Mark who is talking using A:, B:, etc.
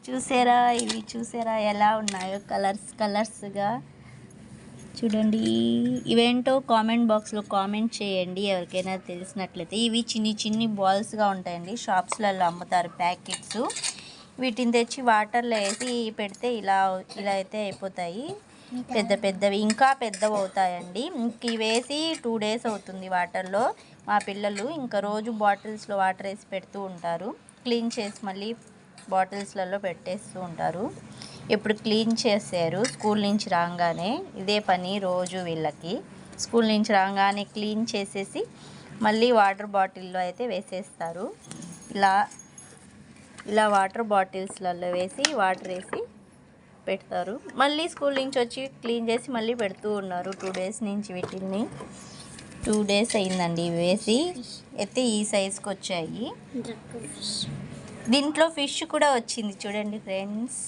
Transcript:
A: చూసారా, ఇవి చూసారా ఎలా ఉన్నాయో కలర్స్గా. చూడండి, ఇవేంటో కామెంట్ బాక్స్లో కామెంట్ చేయండి ఎవరికైనా తెలిసినట్లయితే. ఇవి చిన్ని బాల్స్గా ఉంటాయండి, షాప్స్లలో అమ్ముతారు ప్యాకెట్స్. వీటిని తెచ్చి వాటర్లో వేసి పెడితే ఇలా అయితే అయిపోతాయి. పెద్దవి ఇంకా పెద్దవి అవుతాయండి. ఇంక ఇవి వేసి 2 days అవుతుంది వాటర్లో. మా పిల్లలు ఇంకా రోజు బాటిల్స్లో వాటర్ వేసి పెడుతూ ఉంటారు. క్లీన్ చేసి మళ్ళీ బాటిల్స్లలో పెట్టేస్తూ ఉంటారు. ఇప్పుడు క్లీన్ చేశారు స్కూల్ నుంచి రాగానే. ఇదే పని రోజు వీళ్ళకి. స్కూల్ నుంచి రాగానే క్లీన్ చేసేసి మళ్ళీ వాటర్ బాటిల్లో అయితే వేసేస్తారు. ఇలా వాటర్ బాటిల్స్లలో వేసి వాటర్ వేసి పెడతారు. మళ్ళీ స్కూల్ నుంచి వచ్చి క్లీన్ చేసి మళ్ళీ పెడుతూ ఉన్నారు 2 days నుంచి. వీటిని 2 days అయిందండి వేసి. అయితే ఈ సైజుకి వచ్చాయి. దీంట్లో ఫిష్ కూడా వచ్చింది చూడండి ఫ్రెండ్స్.